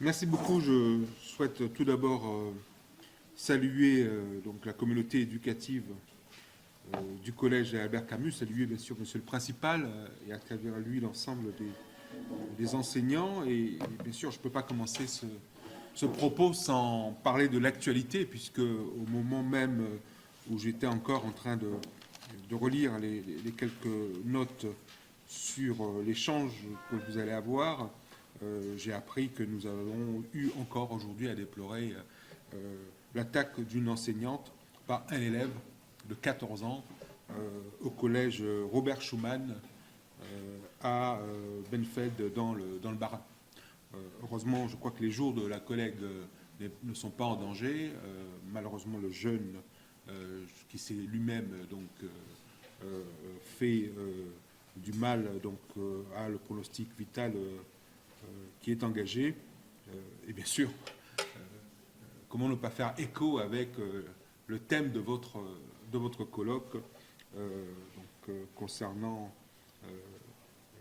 Merci beaucoup. Je souhaite tout d'abord saluer donc la communauté éducative du collège Albert Camus, saluer bien sûr monsieur le principal et à travers lui l'ensemble des enseignants. Et bien sûr, je ne peux pas commencer ce propos sans parler de l'actualité, puisque au moment même où j'étais encore en train de relire les quelques notes sur l'échange que vous allez avoir, j'ai appris que nous avons eu encore aujourd'hui à déplorer l'attaque d'une enseignante par un élève de 14 ans au collège Robert Schumann à Benfeld dans le Bas-Rhin. Heureusement, je crois que les jours de la collègue ne sont pas en danger. Malheureusement, le jeune qui s'est lui-même fait du mal a le pronostic vital qui est engagé. Et bien sûr, comment ne pas faire écho avec le thème de votre colloque concernant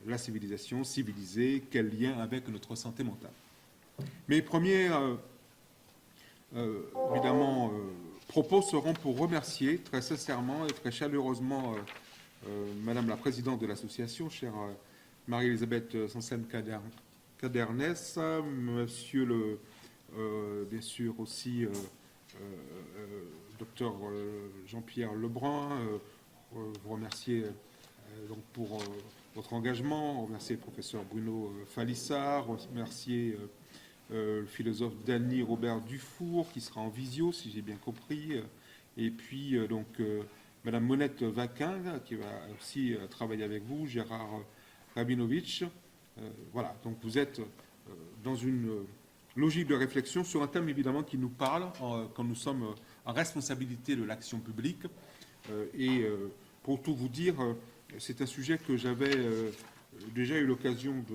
la civilisation, civilisée, quel lien avec notre santé mentale. Mes premiers, évidemment, propos seront pour remercier très sincèrement et très chaleureusement Madame la Présidente de l'association, chère Marie-Elisabeth Sansen-Cadernès, Monsieur le, bien sûr aussi, Docteur Jean-Pierre Lebrun, vous remercier donc pour votre engagement, remercier le professeur Bruno Falissard, remercier le philosophe Danny Robert Dufour, qui sera en visio, si j'ai bien compris, et puis Madame Monette Vaquin, qui va aussi travailler avec vous, Gérard Rabinovitch. Voilà, donc vous êtes dans une logique de réflexion sur un thème évidemment qui nous parle quand nous sommes en responsabilité de l'action publique. Pour tout vous dire, c'est un sujet que j'avais déjà eu l'occasion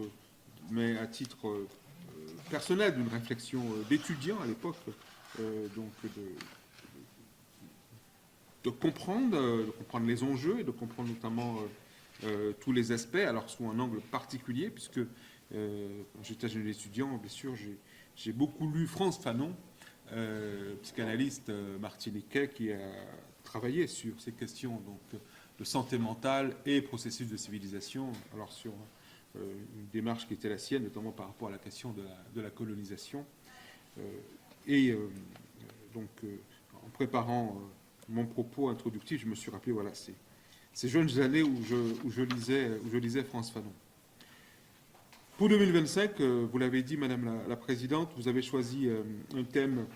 mais à titre personnel, d'une réflexion d'étudiant à l'époque, de comprendre les enjeux et de comprendre notamment tous les aspects, alors sous un angle particulier, puisque quand j'étais jeune étudiant, bien sûr, j'ai beaucoup lu Frantz Fanon, psychanalyste martiniquais qui a travaillé sur ces questions de santé mentale et processus de civilisation, alors sur une démarche qui était la sienne, notamment par rapport à la question de la colonisation. En préparant mon propos introductif, je me suis rappelé, voilà, ces jeunes années où je lisais Frantz Fanon. Pour 2025, vous l'avez dit, Madame la Présidente, vous avez choisi un thème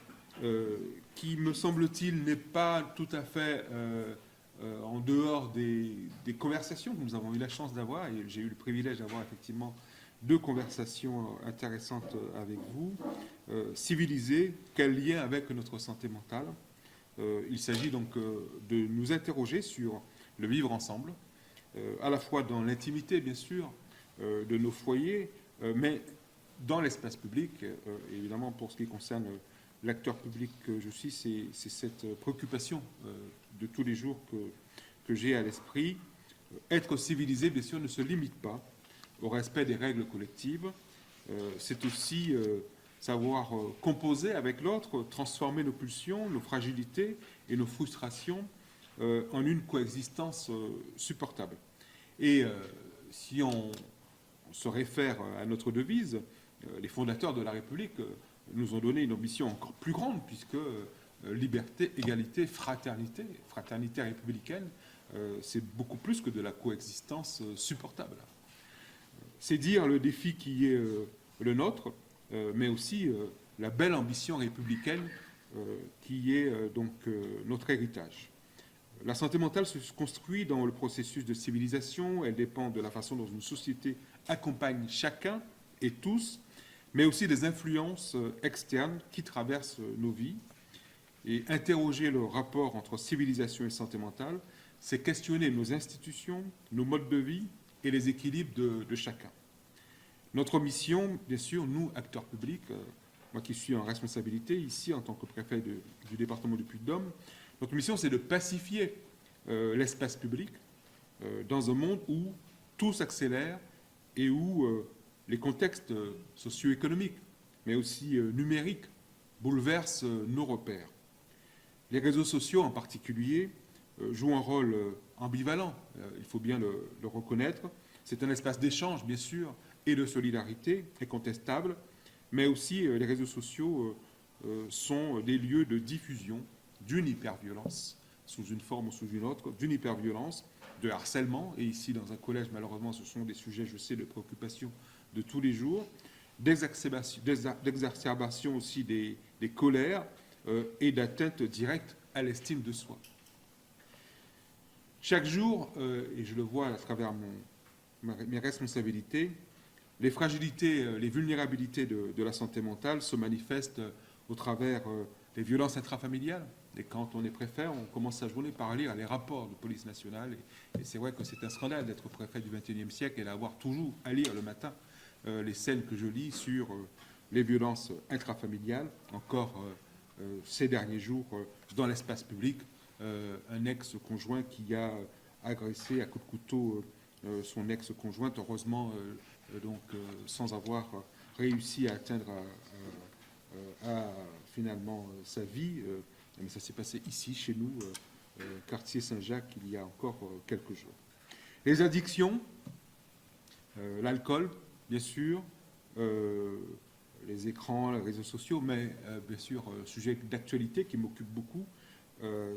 qui, me semble-t-il, n'est pas tout à fait en dehors des conversations que nous avons eu la chance d'avoir, et j'ai eu le privilège d'avoir effectivement 2 conversations intéressantes avec vous. Civiliser, quel lien avec notre santé mentale? Il s'agit donc de nous interroger sur le vivre ensemble, à la fois dans l'intimité, bien sûr, de nos foyers, mais dans l'espace public. Évidemment, pour ce qui concerne l'acteur public que je suis, c'est cette préoccupation de tous les jours que j'ai à l'esprit. Être civilisé, bien sûr, ne se limite pas au respect des règles collectives. C'est aussi savoir composer avec l'autre, transformer nos pulsions, nos fragilités et nos frustrations en une coexistence supportable. Et si on se réfère à notre devise, les fondateurs de la République nous ont donné une ambition encore plus grande, puisque liberté, égalité, fraternité républicaine, c'est beaucoup plus que de la coexistence supportable. C'est dire le défi qui est le nôtre, mais aussi la belle ambition républicaine qui est notre héritage. La santé mentale se construit dans le processus de civilisation, elle dépend de la façon dont une société accompagne chacun et tous, mais aussi des influences externes qui traversent nos vies. Et interroger le rapport entre civilisation et santé mentale, c'est questionner nos institutions, nos modes de vie et les équilibres de chacun. Notre mission, bien sûr, nous, acteurs publics, moi qui suis en responsabilité ici en tant que préfet du département du Puy-de-Dôme, notre mission, c'est de pacifier l'espace public dans un monde où tout s'accélère et où les contextes socio-économiques, mais aussi numérique, bouleverse nos repères. Les réseaux sociaux en particulier jouent un rôle ambivalent, il faut bien le reconnaître. C'est un espace d'échange, bien sûr, et de solidarité, incontestable, mais aussi les réseaux sociaux sont des lieux de diffusion d'une hyperviolence, sous une forme ou sous une autre, d'une hyperviolence, de harcèlement, et ici dans un collège, malheureusement, ce sont des sujets, je sais, de préoccupation de tous les jours, d'exacerbation aussi des colères et d'atteinte directe à l'estime de soi. Chaque jour, et je le vois à travers mes responsabilités, les fragilités, les vulnérabilités de la santé mentale se manifestent au travers des violences intrafamiliales. Et quand on est préfet, on commence sa journée par lire les rapports de police nationale. Et c'est vrai que c'est un scandale d'être préfet du XXIe siècle et d'avoir toujours à lire le matin les scènes que je lis sur les violences intrafamiliales. Encore ces derniers jours, dans l'espace public, un ex-conjoint qui a agressé à coups de couteau son ex-conjointe, heureusement sans avoir réussi à atteindre finalement sa vie. Mais ça s'est passé ici, chez nous, quartier Saint-Jacques, il y a encore quelques jours. Les addictions, l'alcool, bien sûr, les écrans, les réseaux sociaux, mais bien sûr, sujet d'actualité qui m'occupe beaucoup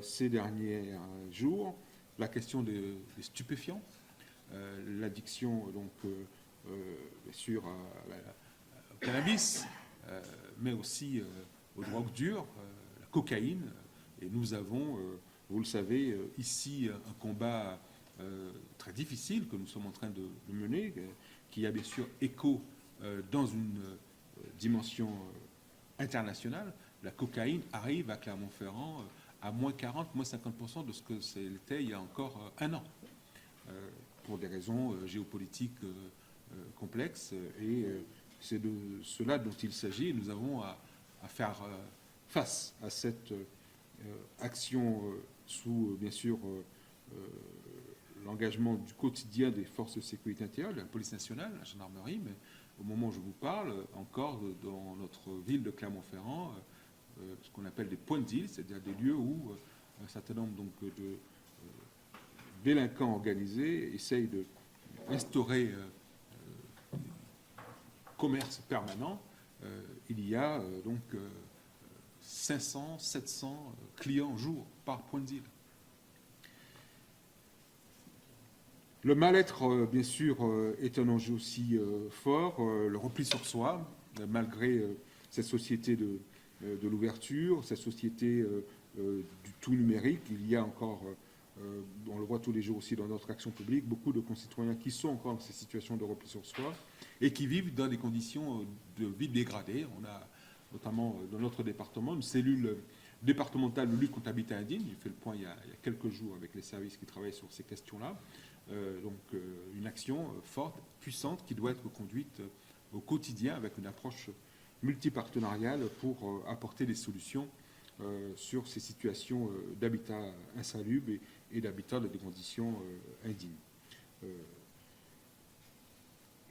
ces derniers jours, la question des stupéfiants, l'addiction, donc, bien sûr, au cannabis, mais aussi aux drogues dures, la cocaïne. Et nous avons, vous le savez, ici un combat très difficile que nous sommes en train de mener, qui a bien sûr écho dans une dimension internationale. La cocaïne arrive à Clermont-Ferrand à moins 40, moins 50% de ce que c'était il y a encore un an, pour des raisons géopolitiques complexes. Et c'est de cela dont il s'agit. Nous avons à faire face à cette action sous, bien sûr, l'engagement du quotidien des forces de sécurité intérieure, de la police nationale, la gendarmerie, mais au moment où je vous parle, encore dans notre ville de Clermont-Ferrand, ce qu'on appelle des points de deal, c'est-à-dire des lieux où un certain nombre donc, de délinquants organisés essayent d'instaurer commerce permanent. Il y a donc 500, 700 clients jour par point de deal. Le mal-être, bien sûr, est un enjeu aussi fort. Le repli sur soi, malgré cette société de l'ouverture, cette société du tout numérique, il y a encore, on le voit tous les jours aussi dans notre action publique, beaucoup de concitoyens qui sont encore dans ces situations de repli sur soi et qui vivent dans des conditions de vie dégradées. On a notamment dans notre département une cellule départementale de lutte contre l'habitat indigne. J'ai fait le point il y a quelques jours avec les services qui travaillent sur ces questions-là. Donc une action forte, puissante, qui doit être conduite au quotidien avec une approche multipartenariale pour apporter des solutions sur ces situations d'habitat insalubre et d'habitat dans des conditions indignes.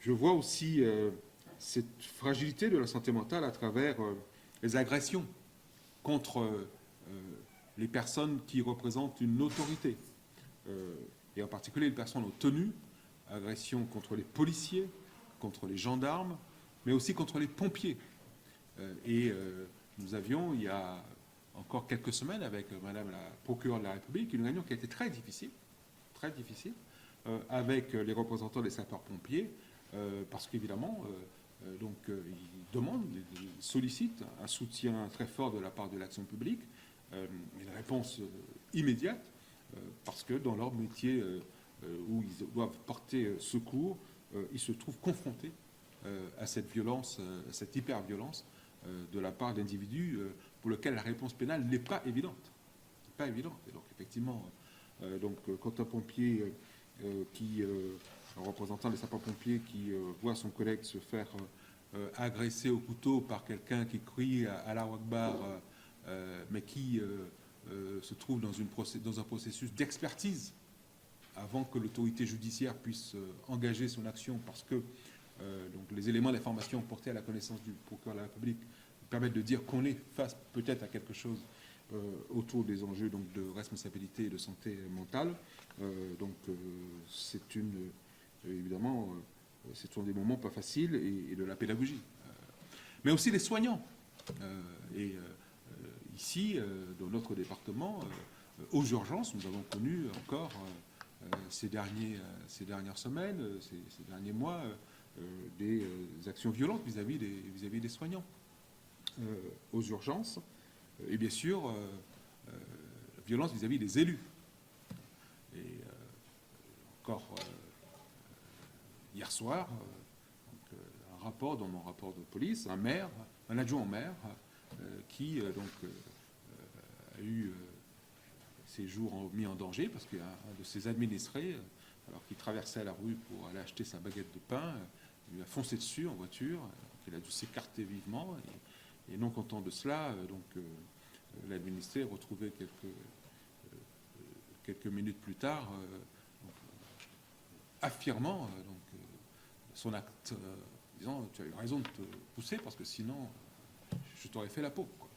Je vois aussi cette fragilité de la santé mentale à travers les agressions contre les personnes qui représentent une autorité, et en particulier les personnes en tenue, agressions contre les policiers, contre les gendarmes, mais aussi contre les pompiers. Et nous avions, il y a encore quelques semaines, avec Madame la procureure de la République, une réunion qui a été très difficile, avec les représentants des sapeurs-pompiers, parce qu'évidemment, ils demandent, ils sollicitent un soutien très fort de la part de l'action publique, une réponse immédiate, parce que dans leur métier où ils doivent porter secours, ils se trouvent confrontés à cette violence, à cette hyper-violence de la part d'individus pour lesquels la réponse pénale n'est pas évidente. Pas évidente. Et donc effectivement, quand un pompier un représentant des sapeurs-pompiers qui voit son collègue se faire agresser au couteau par quelqu'un qui crie à Allah Akbar, mais qui se trouve dans un processus d'expertise avant que l'autorité judiciaire puisse engager son action parce que donc les éléments d'information portés à la connaissance du procureur de la République permettent de dire qu'on est face peut-être à quelque chose autour des enjeux donc, de responsabilité et de santé mentale. C'est évidemment, ce sont des moments pas faciles et de la pédagogie. Mais aussi les soignants. Ici, dans notre département, aux urgences, nous avons connu encore ces dernières semaines, ces derniers mois, des actions violentes vis-à-vis des soignants. Aux urgences, et bien sûr, violence vis-à-vis des élus. Et encore hier soir, un rapport dans mon rapport de police, un adjoint au maire, qui a eu ses jours mis en danger parce qu'un de ses administrés, alors qu'il traversait la rue pour aller acheter sa baguette de pain, il lui a foncé dessus en voiture, il a dû s'écarter vivement, et non content de cela, l'administré retrouvait quelques minutes plus tard, affirmant son acte, disant tu as eu raison de te pousser parce que sinon je t'aurais fait la peau, quoi.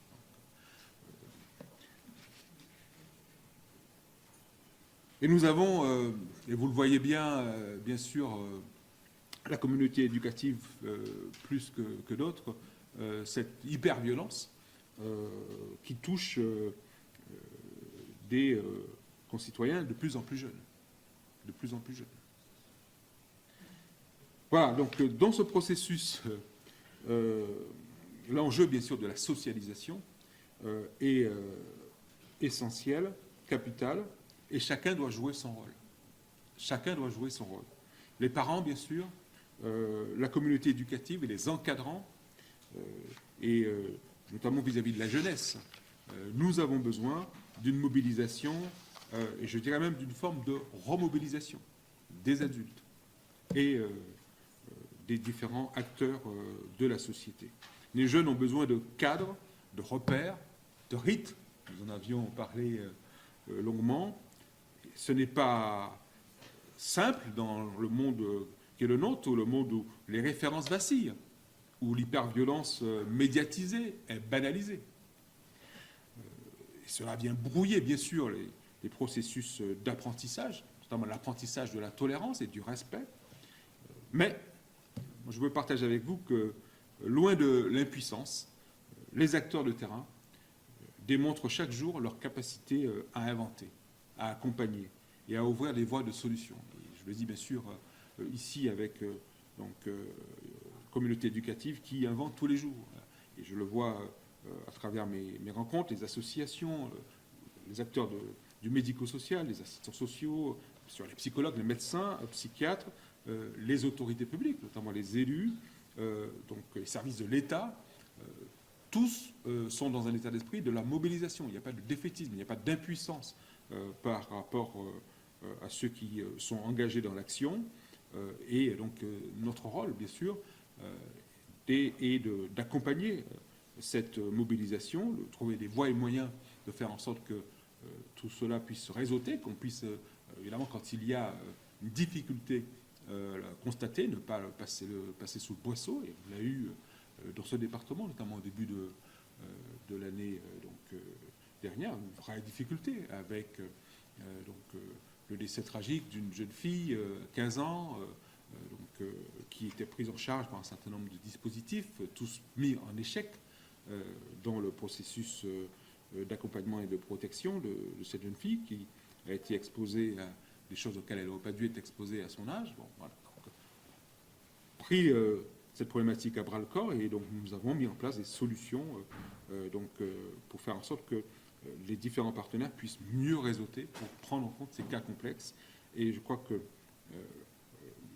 Et nous avons, et vous le voyez bien, bien sûr, la communauté éducative plus que d'autres, cette hyper-violence qui touche des concitoyens de plus en plus jeunes. De plus en plus jeunes. Voilà, donc dans ce processus, l'enjeu, bien sûr, de la socialisation est essentiel, capital, et chacun doit jouer son rôle. Chacun doit jouer son rôle. Les parents, bien sûr, la communauté éducative et les encadrants, et notamment vis-à-vis de la jeunesse. Nous avons besoin d'une mobilisation, et je dirais même d'une forme de remobilisation des adultes et des différents acteurs de la société. Les jeunes ont besoin de cadres, de repères, de rites. Nous en avions parlé longuement. Ce n'est pas simple dans le monde qui est le nôtre, ou le monde où les références vacillent, où l'hyperviolence médiatisée est banalisée. Et cela vient brouiller, bien sûr, les processus d'apprentissage, notamment l'apprentissage de la tolérance et du respect. Mais je veux partager avec vous que, loin de l'impuissance, les acteurs de terrain démontrent chaque jour leur capacité à inventer, à accompagner et à ouvrir des voies de solutions. Et je le dis bien sûr ici avec communauté éducative qui invente tous les jours. Et je le vois à travers mes rencontres, les associations, les acteurs du médico-social, les assistants sociaux, sur les psychologues, les médecins, les psychiatres, les autorités publiques, notamment les élus, les services de l'État. Tous sont dans un état d'esprit de la mobilisation. Il n'y a pas de défaitisme, il n'y a pas d'impuissance par rapport à ceux qui sont engagés dans l'action. Et donc notre rôle, bien sûr, est d'accompagner cette mobilisation, de trouver des voies et moyens de faire en sorte que tout cela puisse se réseauter, qu'on puisse, évidemment, quand il y a une difficulté constatée, ne pas passer sous le boisseau. Et on l'a eu dans ce département, notamment au début de l'année dernière, une vraie difficulté avec le décès tragique d'une jeune fille, 15 ans, qui était prise en charge par un certain nombre de dispositifs, tous mis en échec dans le processus d'accompagnement et de protection de cette jeune fille qui a été exposée à des choses auxquelles elle n'aurait pas dû être exposée à son âge. Bon, voilà. Pris cette problématique à bras-le-corps, et donc nous avons mis en place des solutions pour faire en sorte que les différents partenaires puissent mieux réseauter pour prendre en compte ces cas complexes. Et je crois que,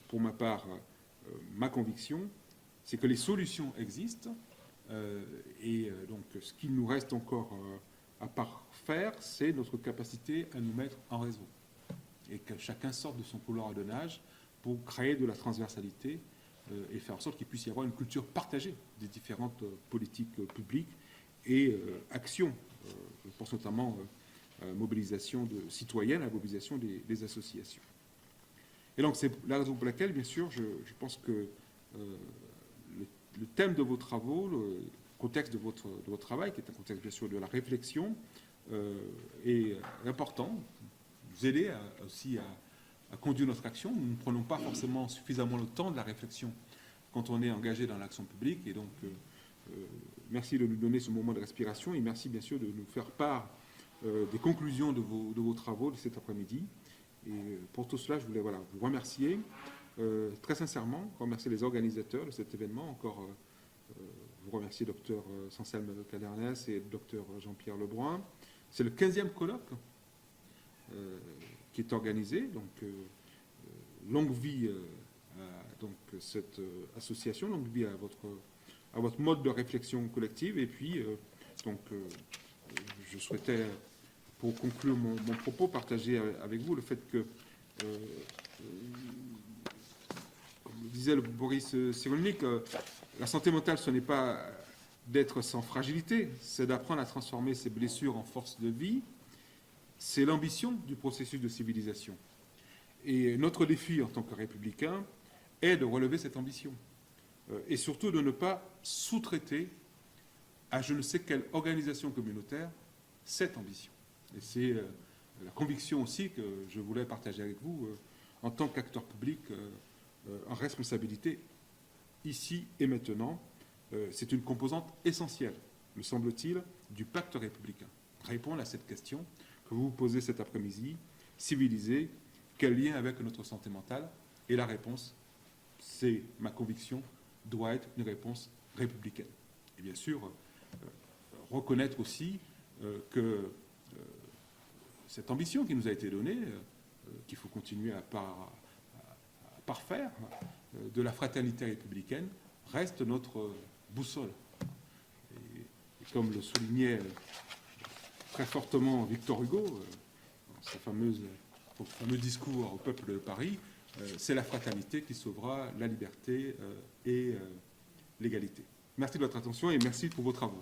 pour ma part, ma conviction, c'est que les solutions existent, donc ce qu'il nous reste encore à parfaire, c'est notre capacité à nous mettre en réseau, et que chacun sorte de son couloir de nage pour créer de la transversalité et faire en sorte qu'il puisse y avoir une culture partagée des différentes politiques publiques et actions. Je pense notamment à la mobilisation citoyenne, à la mobilisation des associations. Et donc c'est la raison pour laquelle, bien sûr, je pense que le thème de vos travaux, le contexte de votre travail, qui est un contexte bien sûr de la réflexion, est important. Vous aider aussi à conduire notre action. Nous ne prenons pas forcément suffisamment le temps de la réflexion quand on est engagé dans l'action publique. Et donc, merci de nous donner ce moment de respiration et merci bien sûr de nous faire part des conclusions de vos travaux de cet après-midi. Et pour tout cela, je voulais vous remercier très sincèrement, remercier les organisateurs de cet événement, encore vous remercier Dr Sanselme Cadernès et Dr Jean-Pierre Lebrun. C'est le 15e colloque qui est organisé, donc longue vie à donc, cette association, longue vie à votre mode de réflexion collective. Et puis, je souhaitais, pour conclure mon propos, partager avec vous le fait que, comme le disait le Boris Cyrulnik, la santé mentale, ce n'est pas d'être sans fragilité, c'est d'apprendre à transformer ses blessures en force de vie. C'est l'ambition du processus de civilisation. Et notre défi en tant que républicains est de relever cette ambition. Et surtout de ne pas sous-traiter à je ne sais quelle organisation communautaire cette ambition. Et c'est la conviction aussi que je voulais partager avec vous en tant qu'acteur public en responsabilité ici et maintenant. C'est une composante essentielle, me semble-t-il, du pacte républicain. Répondre à cette question que vous vous posez cet après-midi, civiliser, quel lien avec notre santé mentale? Et la réponse, c'est ma conviction, doit être une réponse républicaine. Et bien sûr, reconnaître aussi que cette ambition qui nous a été donnée, qu'il faut continuer à parfaire, de la fraternité républicaine, reste notre boussole. Et comme le soulignait très fortement Victor Hugo, dans son fameux discours au peuple de Paris, c'est la fraternité qui sauvera la liberté et l'égalité. Merci de votre attention et merci pour vos travaux.